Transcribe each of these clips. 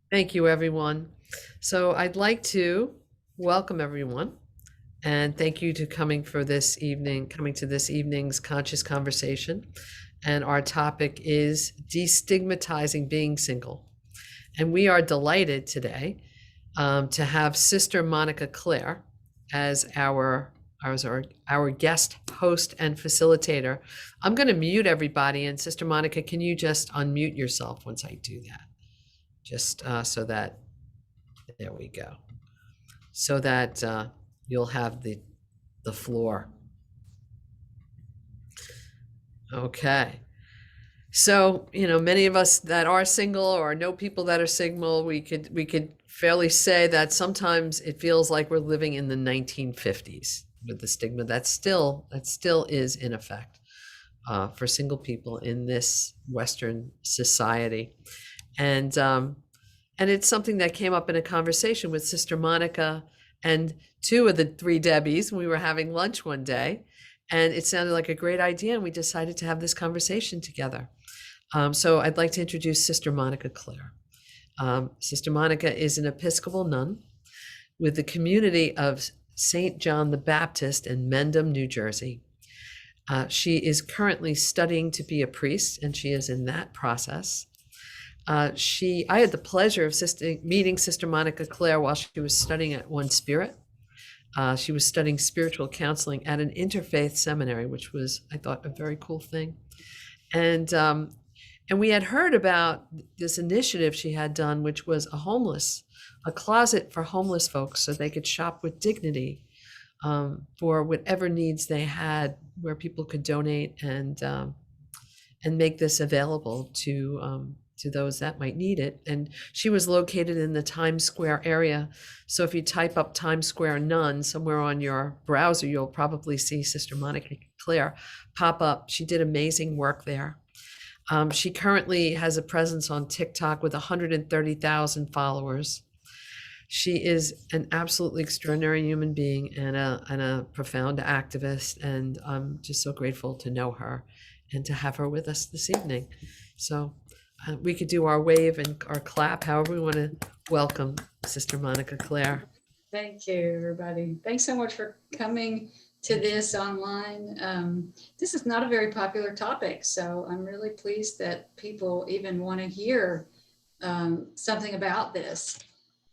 Thank you, everyone. So I'd like to welcome everyone and thank you to coming to this evening's conscious conversation. And our topic is destigmatizing being single. And we are delighted today to have Sister Monica Clare as our guest host and facilitator. I'm going to mute everybody, and Sister Monica, can you just unmute yourself once I do that? Just so that there we go. So that you'll have the floor. Okay. So, many of us that are single or know people that are single, we could fairly say that sometimes it feels like we're living in the 1950s with the stigma that still is in effect for single people in this Western society. And it's something that came up in a conversation with Sister Monica and two of the three Debbies. We were having lunch one day, and it sounded like a great idea, and we decided to have this conversation together. So I'd like to introduce Sister Monica Clare. Sister Monica is an Episcopal nun with the community of St. John the Baptist in Mendham, New Jersey. She is currently studying to be a priest, and she is in that process. I had the pleasure of meeting Sister Monica Clare while she was studying at One Spirit. She was studying spiritual counseling at an interfaith seminary, which was, I thought, a very cool thing. And we had heard about this initiative she had done, which was a closet for homeless folks so they could shop with dignity for whatever needs they had, where people could donate and make this available to those that might need it. And she was located in the Times Square area. So if you type up Times Square Nun somewhere on your browser, you'll probably see Sister Monica Clare pop up. She did amazing work there. She currently has a presence on TikTok with 130,000 followers. She is an absolutely extraordinary human being and a profound activist. And I'm just so grateful to know her and to have her with us this evening. So we could do our wave and our clap, however we want to welcome Sister Monica Clare. Thank you, everybody. Thanks so much for coming to this online. This is not a very popular topic, so I'm really pleased that people even want to hear something about this.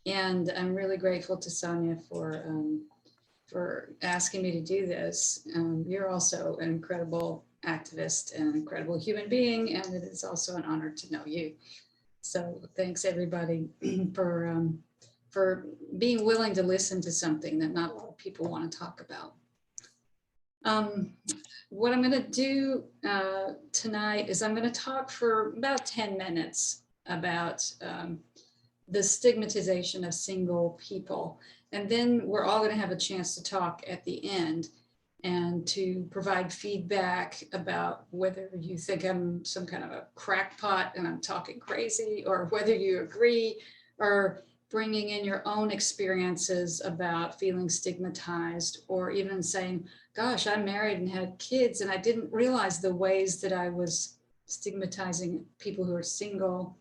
And I'm really grateful to Sonia for asking me to do this. You're also an incredible activist and an incredible human being, and it is also an honor to know you. So thanks everybody for being willing to listen to something that not a lot of people want to talk about. What I'm going to do tonight is I'm going to talk for about 10 minutes about the stigmatization of single people. And then we're all going to have a chance to talk at the end and to provide feedback about whether you think I'm some kind of a crackpot and I'm talking crazy, or whether you agree, or bringing in your own experiences about feeling stigmatized, or even saying, gosh, I'm married and had kids and I didn't realize the ways that I was stigmatizing people who are single.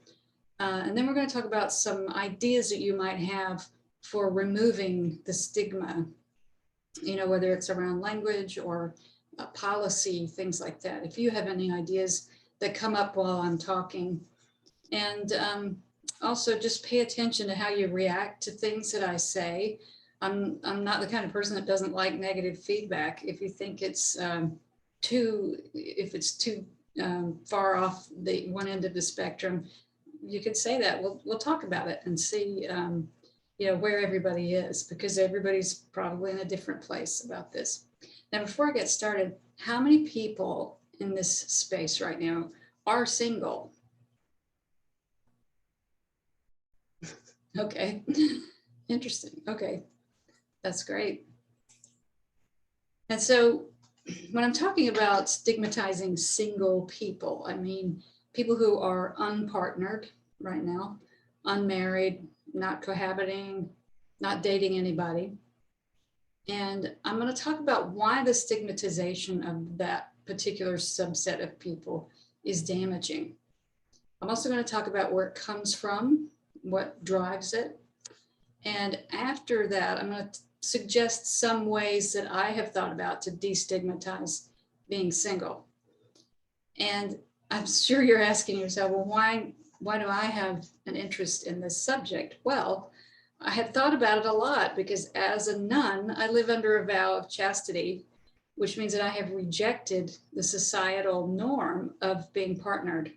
And then we're going to talk about some ideas that you might have for removing the stigma, whether it's around language or policy, things like that. If you have any ideas that come up while I'm talking. And also just pay attention to how you react to things that I say. I'm not the kind of person that doesn't like negative feedback. If you think it's too far off the one end of the spectrum, you could say that. We'll talk about it and see where everybody is, because everybody's probably in a different place about this. Now, before I get started, how many people in this space right now are single? Okay, interesting. Okay, that's great. And so when I'm talking about stigmatizing single people, I mean people who are unpartnered right now, unmarried, not cohabiting, not dating anybody. And I'm going to talk about why the stigmatization of that particular subset of people is damaging. I'm also going to talk about where it comes from, what drives it. And after that, I'm going to suggest some ways that I have thought about to destigmatize being single. And I'm sure you're asking yourself, well, why do I have an interest in this subject? Well, I had thought about it a lot because as a nun, I live under a vow of chastity, which means that I have rejected the societal norm of being partnered.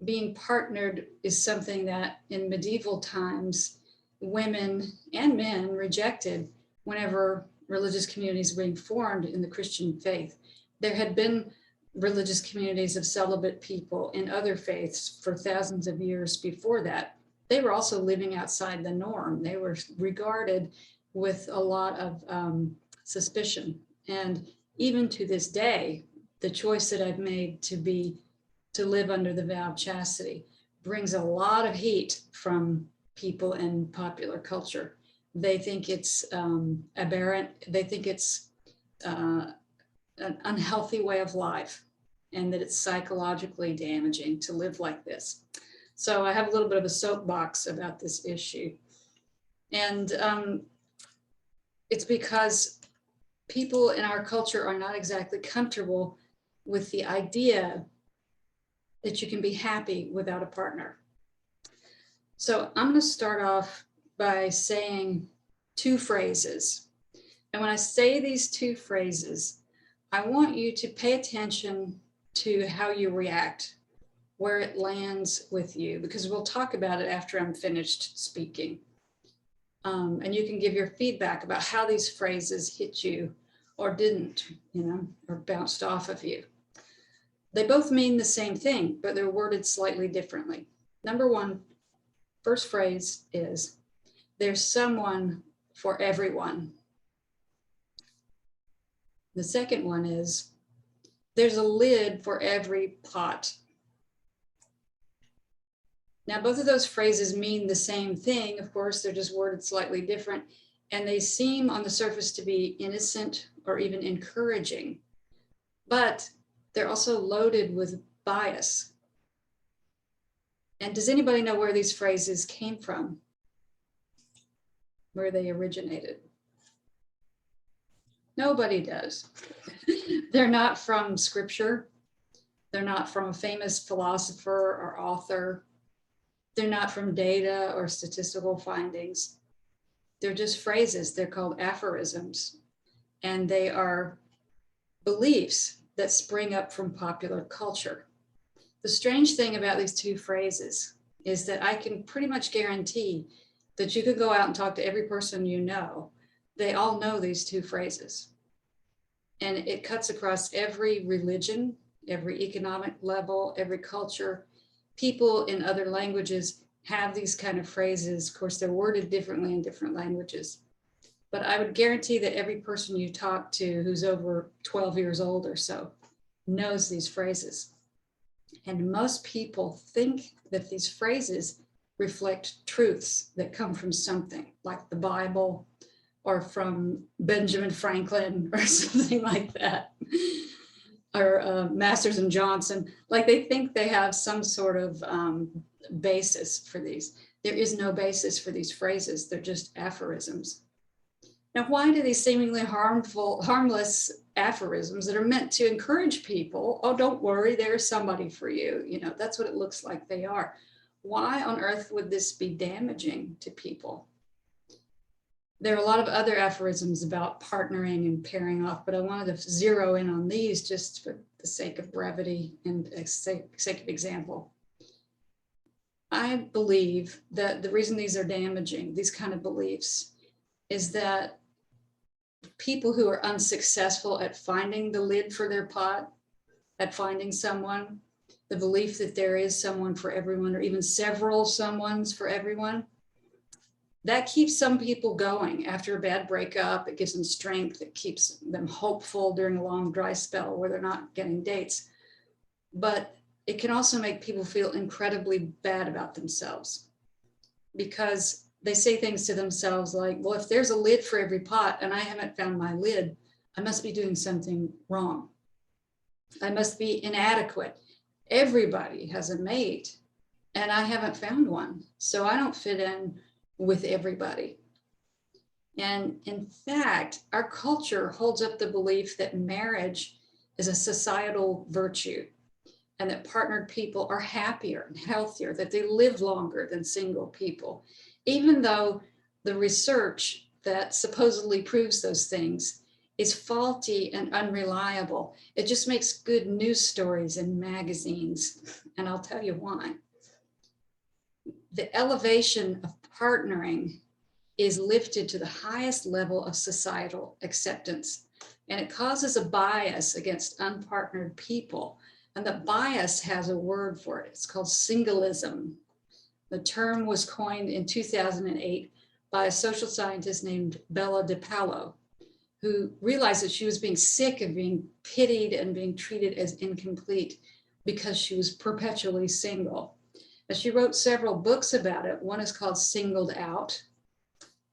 Being partnered is something that in medieval times, women and men rejected whenever religious communities were being formed in the Christian faith. There had been religious communities of celibate people in other faiths for thousands of years before that. They were also living outside the norm. They were regarded with a lot of suspicion. And even to this day, the choice that I've made to live under the vow of chastity brings a lot of heat from people in popular culture. They think it's aberrant. They think it's an unhealthy way of life and that it's psychologically damaging to live like this. So I have a little bit of a soapbox about this issue. And it's because people in our culture are not exactly comfortable with the idea that you can be happy without a partner. So I'm going to start off by saying two phrases. And when I say these two phrases, I want you to pay attention to how you react, where it lands with you, because we'll talk about it after I'm finished speaking. And you can give your feedback about how these phrases hit you or didn't, or bounced off of you. They both mean the same thing, but they're worded slightly differently. Number one, first phrase is, there's someone for everyone. The second one is, there's a lid for every pot. Now, both of those phrases mean the same thing. Of course, they're just worded slightly different, and they seem on the surface to be innocent or even encouraging, but they're also loaded with bias. And does anybody know where these phrases came from? Where they originated? Nobody does. They're not from scripture. They're not from a famous philosopher or author. They're not from data or statistical findings. They're just phrases. They're called aphorisms. And they are beliefs that spring up from popular culture. The strange thing about these two phrases is that I can pretty much guarantee that you could go out and talk to every person you know. They all know these two phrases. And it cuts across every religion, every economic level, every culture. People in other languages have these kind of phrases. Of course, they're worded differently in different languages. But I would guarantee that every person you talk to who's over 12 years old or so knows these phrases. And most people think that these phrases reflect truths that come from something like the Bible or from Benjamin Franklin or something like that, or Masters and Johnson. Like they think they have some sort of basis for these. There is no basis for these phrases. They're just aphorisms. Now, why do these seemingly harmless aphorisms that are meant to encourage people, oh, don't worry, there's somebody for you. That's what it looks like they are. Why on earth would this be damaging to people? There are a lot of other aphorisms about partnering and pairing off, but I wanted to zero in on these just for the sake of brevity and sake of example. I believe that the reason these are damaging, these kind of beliefs, is that people who are unsuccessful at finding the lid for their pot, at finding someone, the belief that there is someone for everyone or even several someones for everyone, that keeps some people going after a bad breakup. It gives them strength. It keeps them hopeful during a long dry spell where they're not getting dates. But it can also make people feel incredibly bad about themselves because they say things to themselves like, well, if there's a lid for every pot and I haven't found my lid, I must be doing something wrong. I must be inadequate. Everybody has a mate and I haven't found one. So I don't fit in with everybody. And in fact, our culture holds up the belief that marriage is a societal virtue and that partnered people are happier and healthier, that they live longer than single people, even though the research that supposedly proves those things is faulty and unreliable. It just makes good news stories in magazines, and I'll tell you why. The elevation of partnering is lifted to the highest level of societal acceptance, and it causes a bias against unpartnered people. And the bias has a word for it. It's called singleism. The term was coined in 2008 by a social scientist named Bella DiPaolo, who realized that she was being sick of being pitied and being treated as incomplete because she was perpetually single. And she wrote several books about it. One is called Singled Out,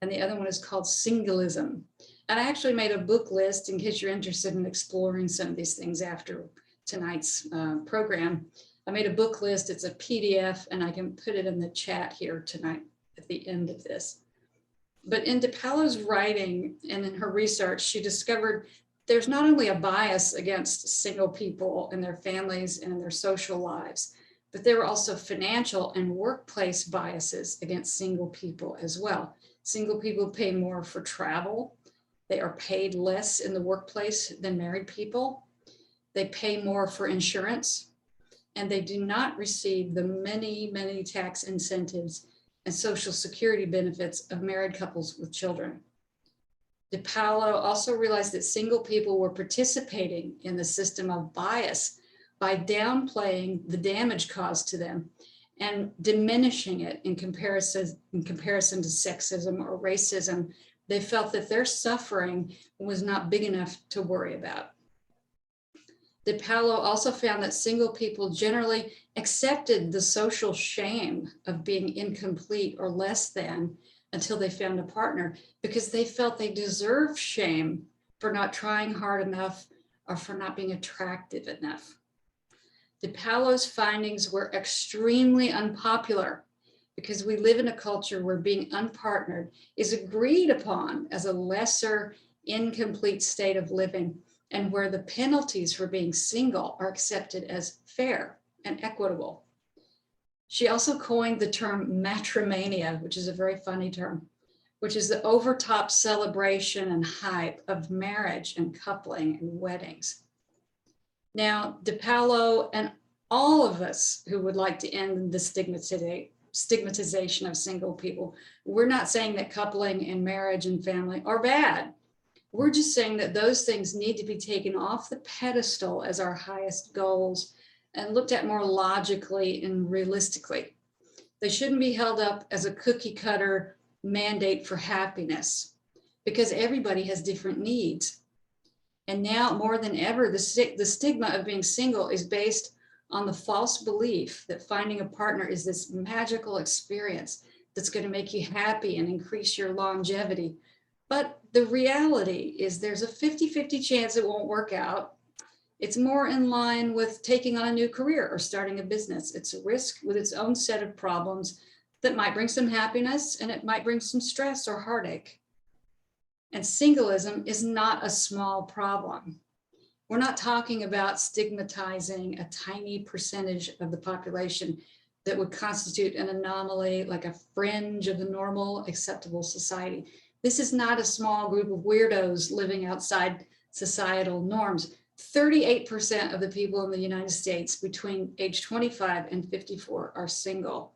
and the other one is called Singleism. And I actually made a book list in case you're interested in exploring some of these things after tonight's program. I made a book list. It's a PDF, and I can put it in the chat here tonight at the end of this. But in DiPaolo's writing and in her research, she discovered there's not only a bias against single people and their families and their social lives, but there were also financial and workplace biases against single people as well. Single people pay more for travel. They are paid less in the workplace than married people. They pay more for insurance, and they do not receive the many, many tax incentives and social security benefits of married couples with children. DiPaolo also realized that single people were participating in the system of bias by downplaying the damage caused to them and diminishing it in comparison to sexism or racism. They felt that their suffering was not big enough to worry about. DiPaolo also found that single people generally accepted the social shame of being incomplete or less than until they found a partner, because they felt they deserved shame for not trying hard enough or for not being attractive enough. DiPaolo's findings were extremely unpopular because we live in a culture where being unpartnered is agreed upon as a lesser, incomplete state of living, and where the penalties for being single are accepted as fair and equitable. She also coined the term matrimania, which is a very funny term, which is the overtop celebration and hype of marriage and coupling and weddings. Now, DiPaolo and all of us who would like to end the stigmatization of single people, we're not saying that coupling and marriage and family are bad. We're just saying that those things need to be taken off the pedestal as our highest goals and looked at more logically and realistically. They shouldn't be held up as a cookie cutter mandate for happiness, because everybody has different needs. And now more than ever, the stigma of being single is based on the false belief that finding a partner is this magical experience that's going to make you happy and increase your longevity. But the reality is there's a 50-50 chance it won't work out. It's more in line with taking on a new career or starting a business. It's a risk with its own set of problems that might bring some happiness, and it might bring some stress or heartache. And singleism is not a small problem. We're not talking about stigmatizing a tiny percentage of the population that would constitute an anomaly, like a fringe of the normal, acceptable society. This is not a small group of weirdos living outside societal norms. 38% of the people in the United States between age 25 and 54 are single.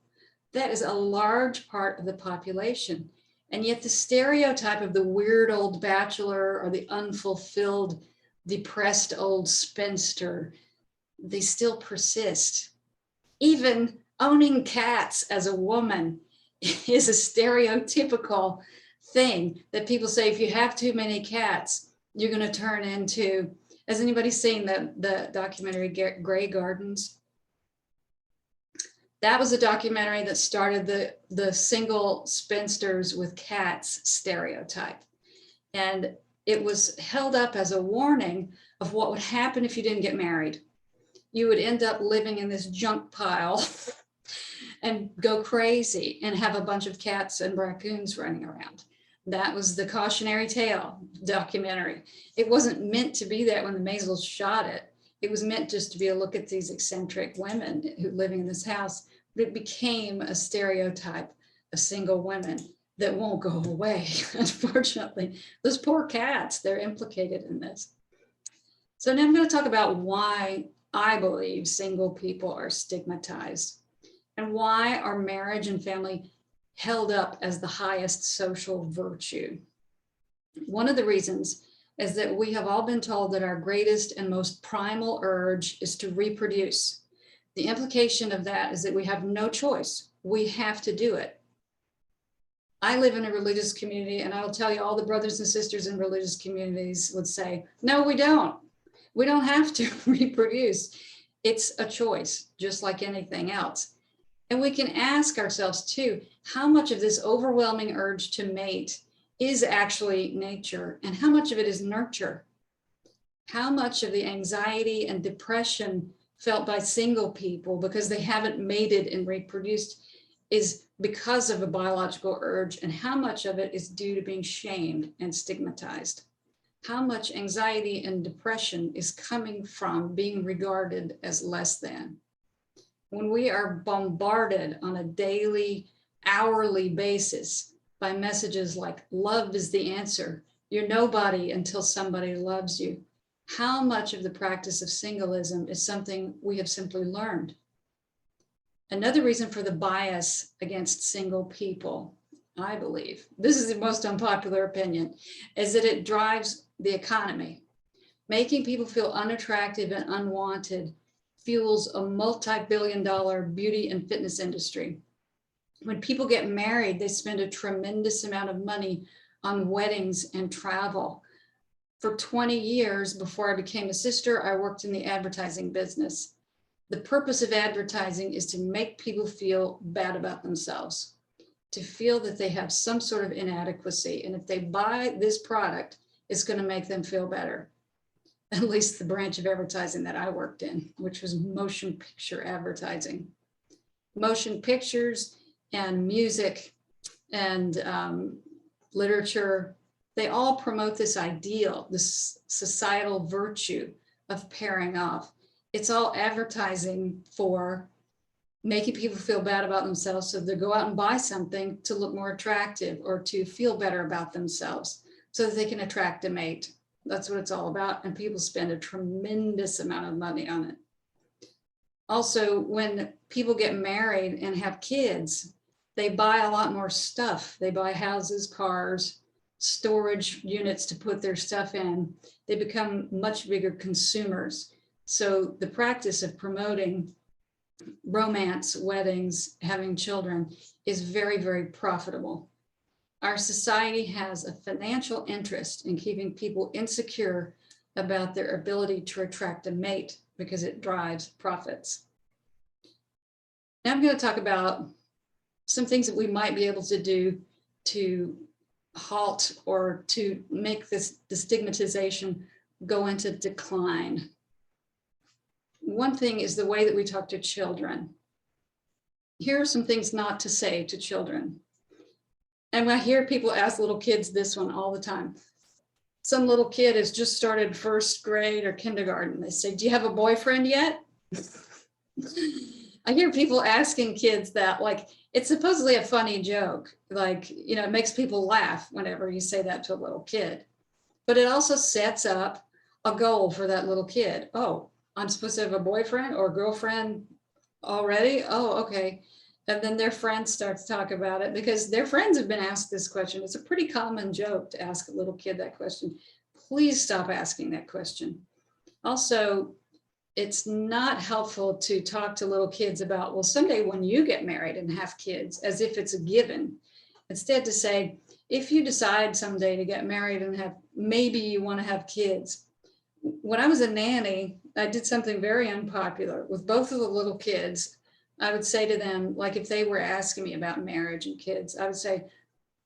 That is a large part of the population. And yet the stereotype of the weird old bachelor or the unfulfilled, depressed old spinster, they still persist. Even owning cats as a woman is a stereotypical thing that people say, if you have too many cats, you're going to turn into, has anybody seen the documentary Grey Gardens? That was a documentary that started the single spinsters with cats stereotype. And it was held up as a warning of what would happen if you didn't get married. You would end up living in this junk pile and go crazy and have a bunch of cats and raccoons running around. That was the cautionary tale documentary. It wasn't meant to be that when the Maisels shot it. It was meant just to be a look at these eccentric women who living in this house. But it became a stereotype of single women that won't go away, unfortunately. Those poor cats, they're implicated in this. So now I'm going to talk about why I believe single people are stigmatized and why are marriage and family held up as the highest social virtue. One of the reasons is that we have all been told that our greatest and most primal urge is to reproduce. The implication of that is that we have no choice. We have to do it. I live in a religious community, and I'll tell you, all the brothers and sisters in religious communities would say, no, we don't. We don't have to reproduce. It's a choice, just like anything else. And we can ask ourselves too, how much of this overwhelming urge to mate is actually nature, and how much of it is nurture? How much of the anxiety and depression felt by single people because they haven't mated and reproduced is because of a biological urge, and how much of it is due to being shamed and stigmatized? How much anxiety and depression is coming from being regarded as less than? When we are bombarded on a daily, hourly basis by messages like love is the answer, you're nobody until somebody loves you, how much of the practice of singleism is something we have simply learned? Another reason for the bias against single people, I believe, this is the most unpopular opinion, is that it drives the economy. Making people feel unattractive and unwanted fuels a multi-billion-dollar beauty and fitness industry. When people get married, they spend a tremendous amount of money on weddings and travel. For 20 years before I became a sister, I worked in the advertising business. The purpose of advertising is to make people feel bad about themselves, to feel that they have some sort of inadequacy. And if they buy this product, it's going to make them feel better. At least the branch of advertising that I worked in, which was motion picture advertising. Motion pictures and music and literature, they all promote this ideal, this societal virtue of pairing off. It's all advertising for making people feel bad about themselves, so they go out and buy something to look more attractive or to feel better about themselves so that they can attract a mate. That's what it's all about, and people spend a tremendous amount of money on it. Also, when people get married and have kids, they buy a lot more stuff. They buy houses, cars, storage units to put their stuff in. They become much bigger consumers. So the practice of promoting romance, weddings, having children is very, very profitable. Our society has a financial interest in keeping people insecure about their ability to attract a mate because it drives profits. Now I'm going to talk about some things that we might be able to do to halt or to make this destigmatization go into decline. One thing is the way that we talk to children. Here are some things not to say to children. And I hear people ask little kids this one all the time. Some little kid has just started first grade or kindergarten. They say, do you have a boyfriend yet? I hear people asking kids that, like, it's supposedly a funny joke. Like, you know, it makes people laugh whenever you say that to a little kid. But it also sets up a goal for that little kid. Oh, I'm supposed to have a boyfriend or girlfriend already? Oh, okay. And then their friends start to talk about it because their friends have been asked this question. It's a pretty common joke to ask a little kid that question. Please stop asking that question. Also, it's not helpful to talk to little kids about, well, someday when you get married and have kids, as if it's a given. Instead to say, if you decide someday to get married and have, maybe you want to have kids. When I was a nanny, I did something very unpopular with both of the little kids. I would say to them, like if they were asking me about marriage and kids, I would say,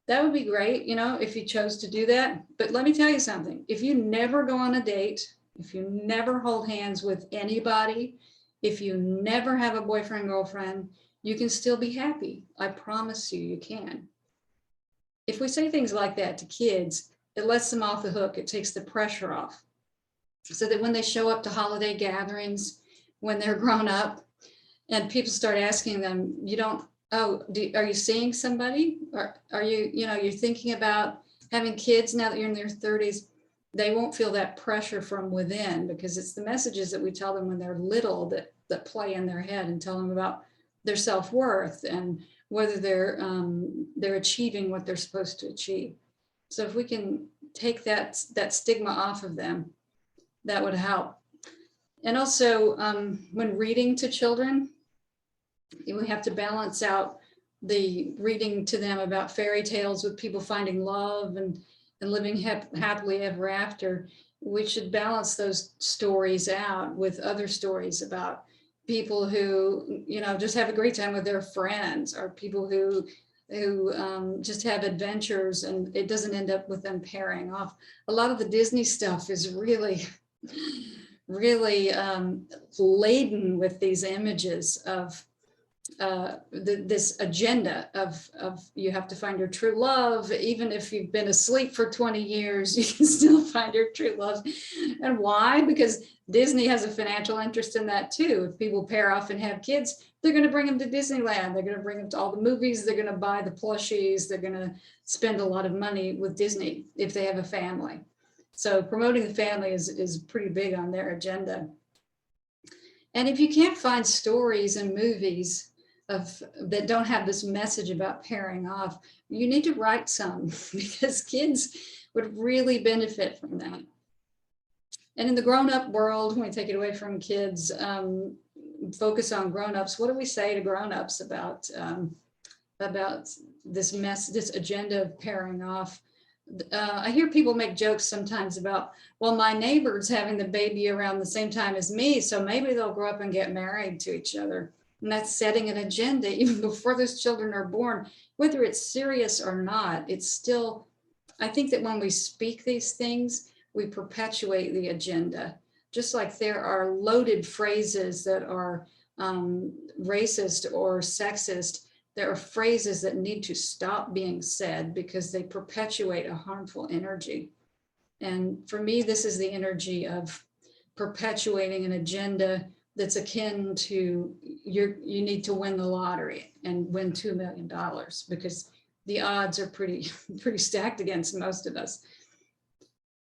that would be great, you know, if you chose to do that. But let me tell you something, if you never go on a date, if you never hold hands with anybody, if you never have a boyfriend, girlfriend, You can still be happy. I promise you, you can. If we say things like that to kids, it lets them off the hook. It takes the pressure off. So that when they show up to holiday gatherings, when they're grown up, and people start asking them, you don't, oh, are you seeing somebody? Or are you, you're thinking about having kids now that you're in their 30s? They won't feel that pressure from within, because it's the messages that we tell them when they're little that play in their head and tell them about their self-worth and whether they're achieving what they're supposed to achieve. So if we can take that stigma off of them, that would help. And also, when reading to children, we have to balance out the reading to them about fairy tales with people finding love and living happily ever after. We should balance those stories out with other stories about people who, just have a great time with their friends, or people who just have adventures and it doesn't end up with them pairing off. A lot of the Disney stuff is really laden with these images of this agenda of you have to find your true love. Even if you've been asleep for 20 years, you can still find your true love. And why? Because Disney has a financial interest in that too. If people pair off and have kids, they're going to bring them to Disneyland. They're going to bring them to all the movies. They're going to buy the plushies. They're going to spend a lot of money with Disney if they have a family. So promoting the family is pretty big on their agenda. And if you can't find stories and movies that don't have this message about pairing off, you need to write some, because kids would really benefit from that. And in the grown-up world, when we take it away from kids, focus on grown-ups. What do we say to grown-ups about this agenda of pairing off? I hear people make jokes sometimes about, well, my neighbor's having the baby around the same time as me, so maybe they'll grow up and get married to each other. And that's setting an agenda even before those children are born. Whether it's serious or not, it's still, I think that when we speak these things, we perpetuate the agenda. Just like there are loaded phrases that are racist or sexist, there are phrases that need to stop being said because they perpetuate a harmful energy. And for me, this is the energy of perpetuating an agenda that's akin to you need to win the lottery and win $2 million, because the odds are pretty stacked against most of us.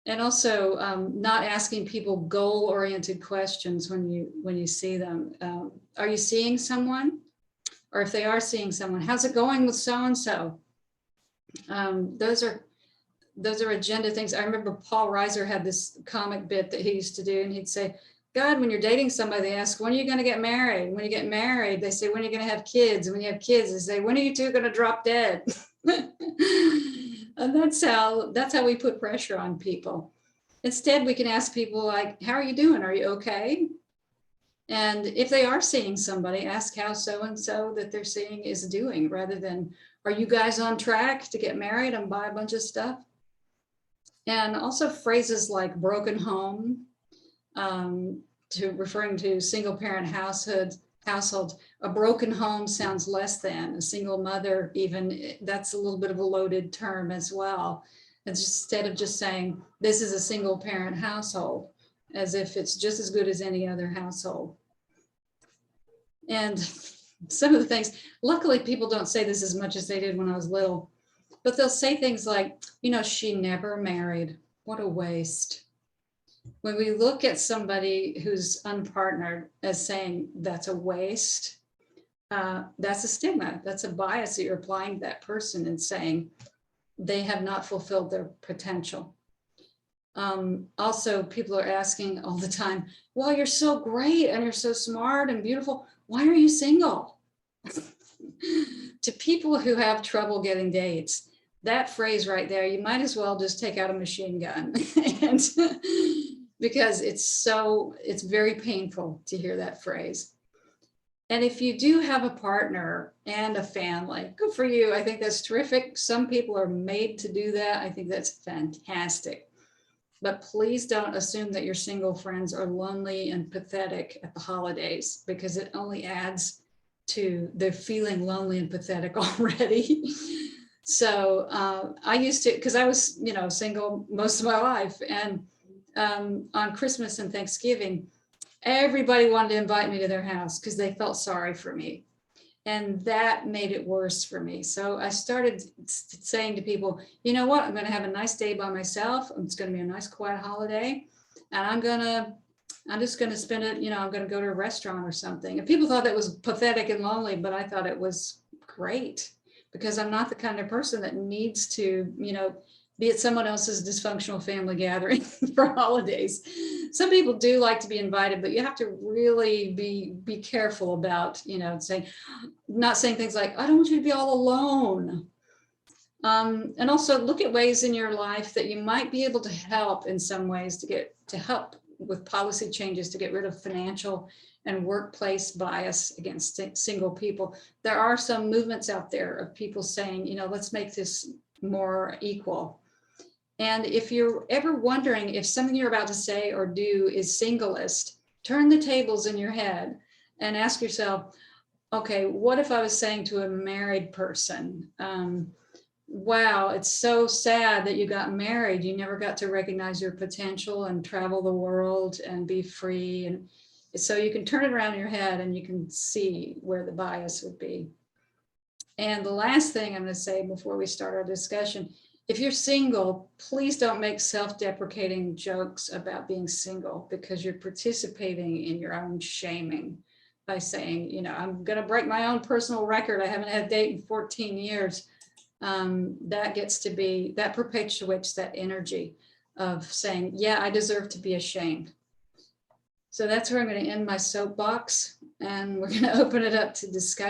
And also not asking people goal-oriented questions when you see them. Are you seeing someone? Or if they are seeing someone, how's it going with so-and-so? Those are agenda things. I remember Paul Reiser had this comic bit that he used to do, and he'd say, God, when you're dating somebody, they ask, when are you going to get married? When you get married, they say, when are you going to have kids? And when you have kids, they say, when are you two going to drop dead? And that's how we put pressure on people. Instead, we can ask people like, how are you doing? Are you okay? And if they are seeing somebody, ask how so-and-so that they're seeing is doing, rather than, are you guys on track to get married and buy a bunch of stuff? And also phrases like broken home, to referring to single parent households. A broken home sounds less than a single mother. Even that's a little bit of a loaded term as well. And instead of just saying this is a single parent household, as if it's just as good as any other household. And some of the things, luckily people don't say this as much as they did when I was little, but they'll say things like, she never married. What a waste. When we look at somebody who's unpartnered as saying that's a waste, that's a stigma. That's a bias that you're applying to that person and saying they have not fulfilled their potential. Also, people are asking all the time, well, you're so great and you're so smart and beautiful. Why are you single? To people who have trouble getting dates, that phrase right there, you might as well just take out a machine gun. And because it's very painful to hear that phrase. And if you do have a partner and a family, good for you. I think that's terrific. Some people are made to do that. I think that's fantastic. But please don't assume that your single friends are lonely and pathetic at the holidays, because it only adds they're feeling lonely and pathetic already. So I used to, because I was, single most of my life. And on Christmas and Thanksgiving, everybody wanted to invite me to their house because they felt sorry for me. And that made it worse for me. So I started saying to people, you know what, I'm going to have a nice day by myself. It's going to be a nice quiet holiday. And I'm just going to spend it, I'm going to go to a restaurant or something. And people thought that was pathetic and lonely, but I thought it was great because I'm not the kind of person that needs to, be at someone else's dysfunctional family gathering for holidays. Some people do like to be invited, but you have to really be careful about, not saying things like, I don't want you to be all alone. And also look at ways in your life that you might be able to help in some ways to help with policy changes to get rid of financial and workplace bias against single people. There are some movements out there of people saying, let's make this more equal. And if you're ever wondering if something you're about to say or do is singlist, turn the tables in your head and ask yourself, okay, what if I was saying to a married person, wow, it's so sad that you got married. You never got to recognize your potential and travel the world and be free. And so you can turn it around in your head and you can see where the bias would be. And the last thing I'm going to say before we start our discussion, if you're single, please don't make self-deprecating jokes about being single because you're participating in your own shaming by saying, I'm going to break my own personal record. I haven't had a date in 14 years. That perpetuates that energy of saying, yeah, I deserve to be ashamed. So that's where I'm going to end my soapbox, and we're going to open it up to discussion.